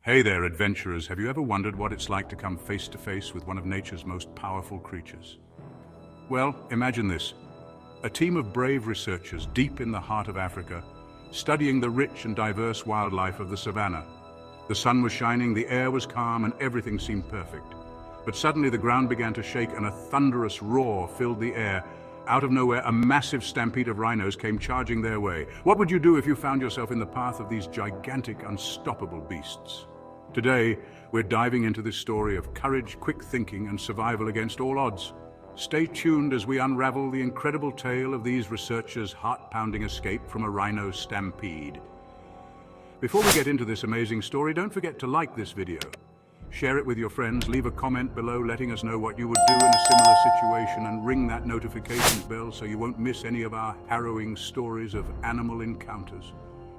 Hey there, adventurers. Have you ever wondered what it's like to come face to face with one of nature's most powerful creatures? Well, imagine this. A team of brave researchers deep in the heart of Africa, studying the rich and diverse wildlife of the savannah. The sun was shining, the air was calm, and everything seemed perfect. But suddenly the ground began to shake and a thunderous roar filled the air. Out of nowhere, a massive stampede of rhinos came charging their way. What would you do if you found yourself in the path of these gigantic, unstoppable beasts? Today, we're diving into this story of courage, quick thinking, and survival against all odds. Stay tuned as we unravel the incredible tale of these researchers' heart-pounding escape from a rhino stampede. Before we get into this amazing story, don't forget to like this video. Share it with your friends, leave a comment below letting us know what you would do in a similar situation, and ring that notifications bell so you won't miss any of our harrowing stories of animal encounters.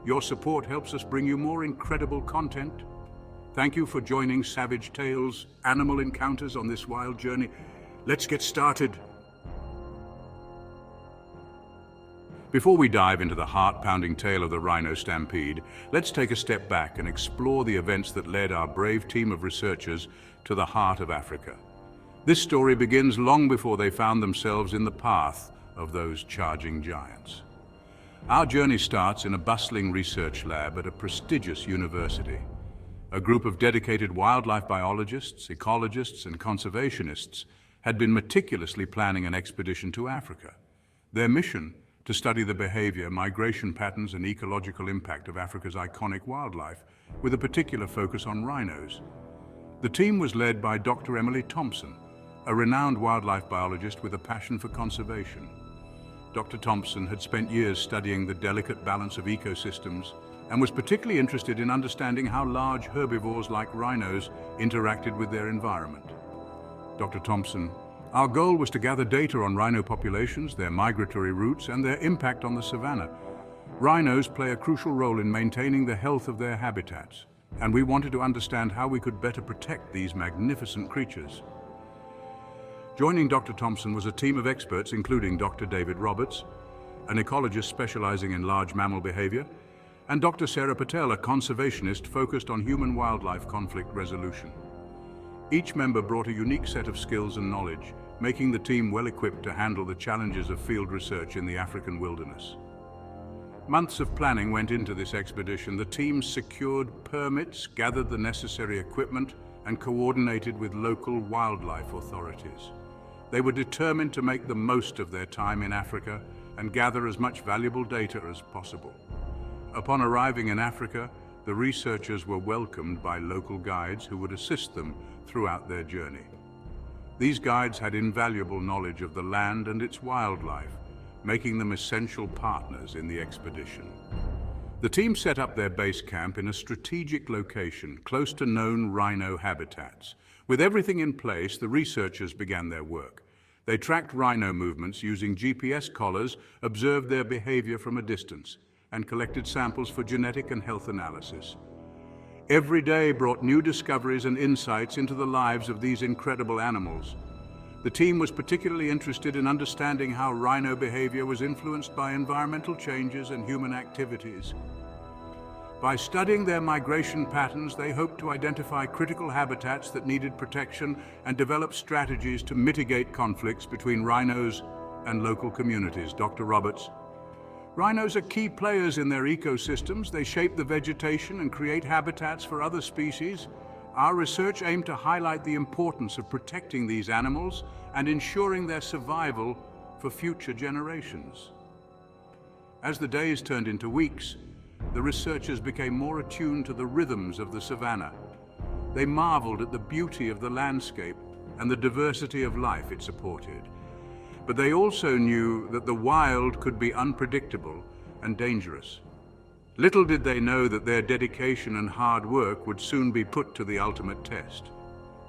Your support helps us bring you more incredible content. Thank you for joining Savage Tales Animal Encounters on this wild journey. Let's get started. Before we dive into the heart-pounding tale of the Rhino Stampede, let's take a step back and explore the events that led our brave team of researchers to the heart of Africa. This story begins long before they found themselves in the path of those charging giants. Our journey starts in a bustling research lab at a prestigious university. A group of dedicated wildlife biologists, ecologists, and conservationists had been meticulously planning an expedition to Africa. Their mission, to study the behavior, migration patterns, and ecological impact of Africa's iconic wildlife, with a particular focus on rhinos. The team was led by Dr. Emily Thompson, a renowned wildlife biologist with a passion for conservation. Dr. Thompson had spent years studying the delicate balance of ecosystems and was particularly interested in understanding how large herbivores like rhinos interacted with their environment. Dr. Thompson, our goal was to gather data on rhino populations, their migratory routes, and their impact on the savanna. Rhinos play a crucial role in maintaining the health of their habitats, and we wanted to understand how we could better protect these magnificent creatures. Joining Dr. Thompson was a team of experts including Dr. David Roberts, an ecologist specializing in large mammal behavior, and Dr. Sarah Patel, a conservationist focused on human-wildlife conflict resolution. Each member brought a unique set of skills and knowledge, making the team well-equipped to handle the challenges of field research in the African wilderness. Months of planning went into this expedition. The team secured permits, gathered the necessary equipment, and coordinated with local wildlife authorities. They were determined to make the most of their time in Africa and gather as much valuable data as possible. Upon arriving in Africa, the researchers were welcomed by local guides who would assist them throughout their journey. These guides had invaluable knowledge of the land and its wildlife, making them essential partners in the expedition. The team set up their base camp in a strategic location close to known rhino habitats. With everything in place, the researchers began their work. They tracked rhino movements using GPS collars, observed their behavior from a distance, and collected samples for genetic and health analysis. Every day brought new discoveries and insights into the lives of these incredible animals. The team was particularly interested in understanding how rhino behavior was influenced by environmental changes and human activities. By studying their migration patterns, they hoped to identify critical habitats that needed protection and develop strategies to mitigate conflicts between rhinos and local communities. Dr. Roberts. Rhinos are key players in their ecosystems. They shape the vegetation and create habitats for other species. Our research aimed to highlight the importance of protecting these animals and ensuring their survival for future generations. As the days turned into weeks, the researchers became more attuned to the rhythms of the savanna. They marveled at the beauty of the landscape and the diversity of life it supported. But they also knew that the wild could be unpredictable and dangerous. Little did they know that their dedication and hard work would soon be put to the ultimate test.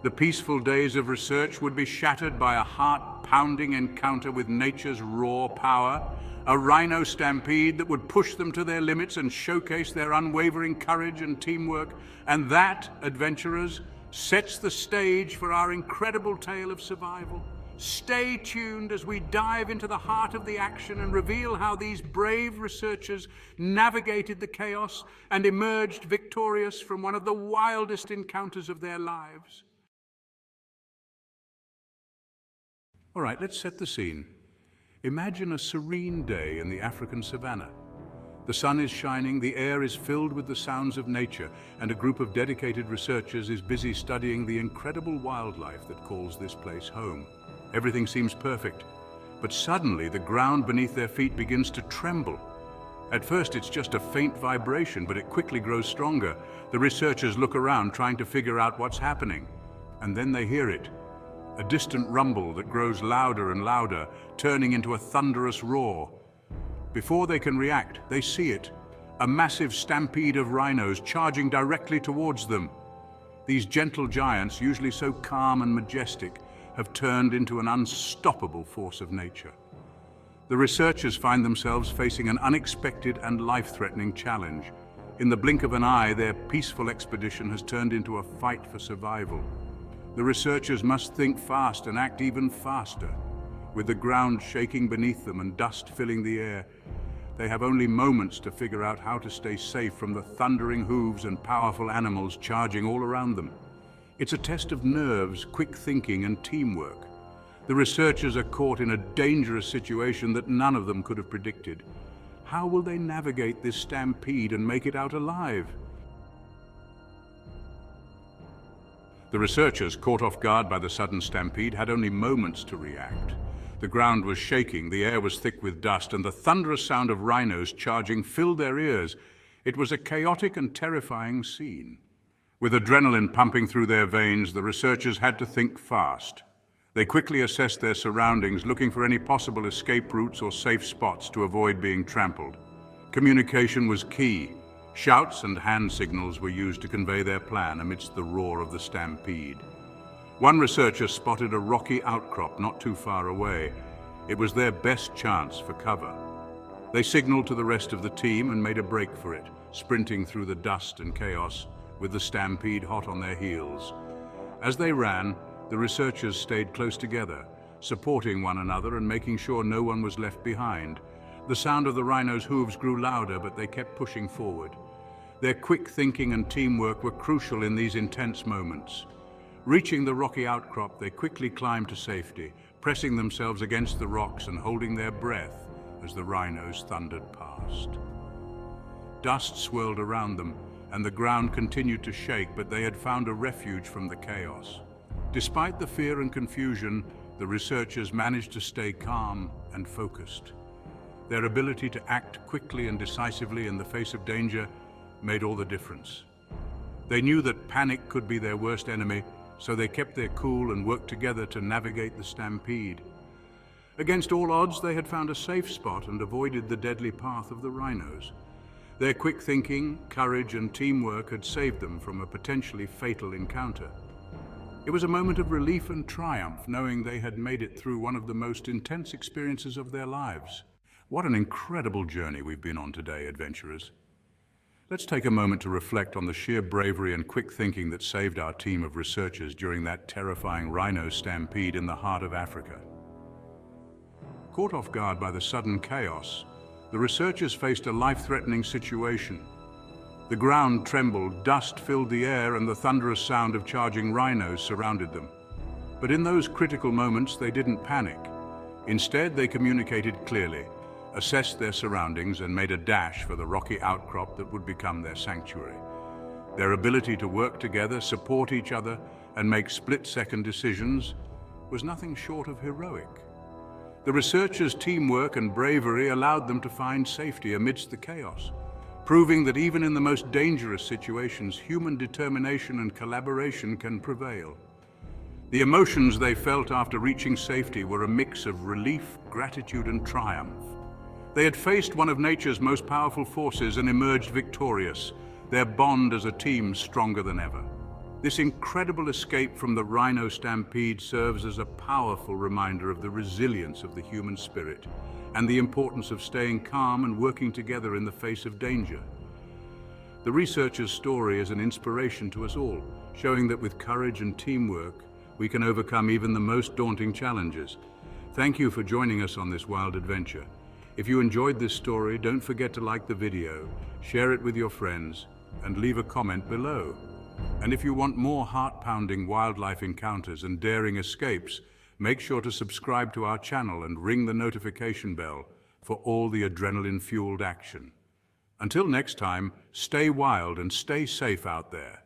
The peaceful days of research would be shattered by a heart-pounding encounter with nature's raw power, a rhino stampede that would push them to their limits and showcase their unwavering courage and teamwork. And that, adventurers, sets the stage for our incredible tale of survival. Stay tuned as we dive into the heart of the action and reveal how these brave researchers navigated the chaos and emerged victorious from one of the wildest encounters of their lives. All right, let's set the scene. Imagine a serene day in the African savanna. The sun is shining, the air is filled with the sounds of nature, and a group of dedicated researchers is busy studying the incredible wildlife that calls this place home. Everything seems perfect, but suddenly the ground beneath their feet begins to tremble. At first it's just a faint vibration, but it quickly grows stronger. The researchers look around trying to figure out what's happening, and then they hear it. A distant rumble that grows louder and louder, turning into a thunderous roar. Before they can react, they see it. A massive stampede of rhinos charging directly towards them. These gentle giants, usually so calm and majestic, have turned into an unstoppable force of nature. The researchers find themselves facing an unexpected and life-threatening challenge. In the blink of an eye, their peaceful expedition has turned into a fight for survival. The researchers must think fast and act even faster. With the ground shaking beneath them and dust filling the air, they have only moments to figure out how to stay safe from the thundering hooves and powerful animals charging all around them. It's a test of nerves, quick thinking, and teamwork. The researchers are caught in a dangerous situation that none of them could have predicted. How will they navigate this stampede and make it out alive? The researchers, caught off guard by the sudden stampede, had only moments to react. The ground was shaking, the air was thick with dust, and the thunderous sound of rhinos charging filled their ears. It was a chaotic and terrifying scene. With adrenaline pumping through their veins, the researchers had to think fast. They quickly assessed their surroundings, looking for any possible escape routes or safe spots to avoid being trampled. Communication was key. Shouts and hand signals were used to convey their plan amidst the roar of the stampede. One researcher spotted a rocky outcrop not too far away. It was their best chance for cover. They signaled to the rest of the team and made a break for it, sprinting through the dust and chaos, with the stampede hot on their heels. As they ran, the researchers stayed close together, supporting one another and making sure no one was left behind. The sound of the rhinos' hooves grew louder, but they kept pushing forward. Their quick thinking and teamwork were crucial in these intense moments. Reaching the rocky outcrop, they quickly climbed to safety, pressing themselves against the rocks and holding their breath as the rhinos thundered past. Dust swirled around them, and the ground continued to shake, but they had found a refuge from the chaos. Despite the fear and confusion, the researchers managed to stay calm and focused. Their ability to act quickly and decisively in the face of danger made all the difference. They knew that panic could be their worst enemy, so they kept their cool and worked together to navigate the stampede. Against all odds, they had found a safe spot and avoided the deadly path of the rhinos. Their quick thinking, courage, and teamwork had saved them from a potentially fatal encounter. It was a moment of relief and triumph, knowing they had made it through one of the most intense experiences of their lives. What an incredible journey we've been on today, adventurers. Let's take a moment to reflect on the sheer bravery and quick thinking that saved our team of researchers during that terrifying rhino stampede in the heart of Africa. Caught off guard by the sudden chaos, the researchers faced a life-threatening situation. The ground trembled, dust filled the air, and the thunderous sound of charging rhinos surrounded them. But in those critical moments, they didn't panic. Instead, they communicated clearly, assessed their surroundings, and made a dash for the rocky outcrop that would become their sanctuary. Their ability to work together, support each other, and make split-second decisions was nothing short of heroic. The researchers' teamwork and bravery allowed them to find safety amidst the chaos, proving that even in the most dangerous situations, human determination and collaboration can prevail. The emotions they felt after reaching safety were a mix of relief, gratitude, and triumph. They had faced one of nature's most powerful forces and emerged victorious, their bond as a team stronger than ever. This incredible escape from the rhino stampede serves as a powerful reminder of the resilience of the human spirit and the importance of staying calm and working together in the face of danger. The researcher's story is an inspiration to us all, showing that with courage and teamwork, we can overcome even the most daunting challenges. Thank you for joining us on this wild adventure. If you enjoyed this story, don't forget to like the video, share it with your friends, and leave a comment below. And if you want more heart-pounding wildlife encounters and daring escapes, make sure to subscribe to our channel and ring the notification bell for all the adrenaline-fueled action. Until next time, stay wild and stay safe out there.